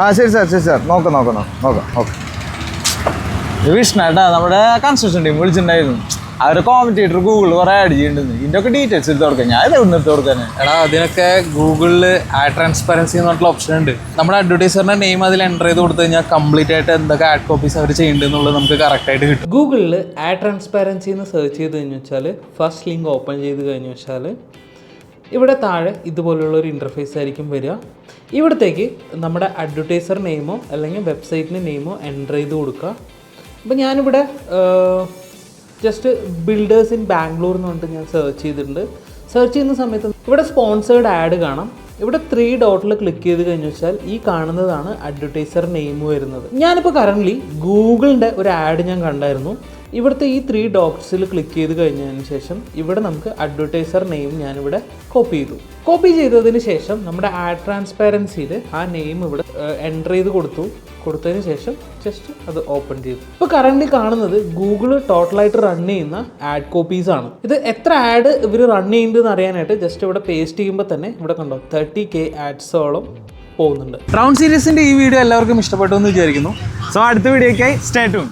ആ ശരി സാർ നോക്കാം ഓക്കെ. വിഷ്ണേട്ടാ നമ്മുടെ കൺസ്ട്രക്ഷൻ ടീം വിളിച്ചിട്ടുണ്ടായിരുന്നു. അവരെ കോമന്റേറ്റർ ഗൂഗിളിൽ കുറെ ആഡ് ചെയ്യുന്നുണ്ട്. ഇതിന്റെ ഒക്കെ ഡീറ്റെയിൽസ് എടുത്ത് കൊടുക്കാം. ഞാൻ ഇത് എടുത്ത് കൊടുക്കാൻ. എടാ അതിനൊക്കെ ഗൂഗിളിൽ ആഡ് ട്രാൻസ്പെറൻസി എന്ന് പറഞ്ഞിട്ടുള്ള ഓപ്ഷൻ ഉണ്ട്. നമ്മുടെ അഡ്വർടൈസറിന്റെ നെയിം അതിൽ എൻ്റർ ചെയ്ത് കൊടുത്തു കഴിഞ്ഞാൽ കംപ്ലീറ്റ് ആയിട്ട് എന്തൊക്കെ ആഡ് കോപ്പീസ് അവർ ചെയ്യുന്നുള്ളത് നമുക്ക് കറക്റ്റ് ആയിട്ട് കിട്ടും. ഗൂഗിളിൽ ആഡ് ട്രാൻസ്പെറൻസി എന്ന് സെർച്ച് ചെയ്ത് കഴിഞ്ഞു വെച്ചാൽ ഫസ്റ്റ് ലിങ്ക് ഓപ്പൺ ചെയ്ത് കഴിഞ്ഞു വെച്ചാൽ ഇവിടെ താഴെ ഇതുപോലുള്ളൊരു ഇൻ്റർഫേസ് ആയിരിക്കും വരിക. ഇവിടത്തേക്ക് നമ്മുടെ അഡ്വർടൈസർ നെയിമോ അല്ലെങ്കിൽ വെബ്സൈറ്റിൻ്റെ നെയിമോ എൻ്റർ ചെയ്ത് കൊടുക്കുക. അപ്പോൾ ഞാനിവിടെ ജസ്റ്റ് ബിൽഡേഴ്സ് ഇൻ ബാംഗ്ലൂർ എന്ന് പറഞ്ഞിട്ട് ഞാൻ സെർച്ച് ചെയ്തിട്ടുണ്ട്. സെർച്ച് ചെയ്യുന്ന സമയത്ത് ഇവിടെ സ്പോൺസേർഡ് ആഡ് കാണാം. ഇവിടെ 3 ഡോട്ടിൽ ക്ലിക്ക് ചെയ്ത് കഴിഞ്ഞു വെച്ചാൽ ഈ കാണുന്നതാണ് അഡ്വർടൈസർ നെയിം വരുന്നത്. ഞാനിപ്പോൾ കറൻ്റ്ലി ഗൂഗിളിൻ്റെ ഒരു ആഡ് ഞാൻ കണ്ടായിരുന്നു. ഇവിടുത്തെ ഈ 3 ഡോട്ട്സിൽ ക്ലിക്ക് ചെയ്ത് കഴിഞ്ഞതിന് ശേഷം ഇവിടെ നമുക്ക് അഡ്വർടൈസർ നെയിം ഞാനിവിടെ കോപ്പി ചെയ്തു. കോപ്പി ചെയ്തതിന് ശേഷം നമ്മുടെ ആഡ് ട്രാൻസ്പെറൻസിയിൽ ആ നെയിം ഇവിടെ എൻ്റർ ചെയ്ത് കൊടുത്തതിന് ശേഷം ജസ്റ്റ് അത് ഓപ്പൺ ചെയ്തു. ഇപ്പോൾ കറൻ്റ് കാണുന്നത് ഗൂഗിൾ ടോട്ടലായിട്ട് റൺ ചെയ്യുന്ന ആഡ് കോപ്പീസ് ആണ്. ഇത് എത്ര ആഡ് ഇവർ റൺ ചെയ്യുന്നതെന്ന് അറിയാനായിട്ട് ജസ്റ്റ് ഇവിടെ പേസ്റ്റ് ചെയ്യുമ്പോൾ തന്നെ ഇവിടെ കണ്ടോ 30K ആഡ്സോളം പോകുന്നുണ്ട്. റൗണ്ട് സീരീസിന്റെ ഈ വീഡിയോ എല്ലാവർക്കും ഇഷ്ടപ്പെട്ടു എന്ന് വിചാരിക്കുന്നു. സോ അടുത്ത വീഡിയോക്കായി സ്റ്റേ ട്യൂൺ.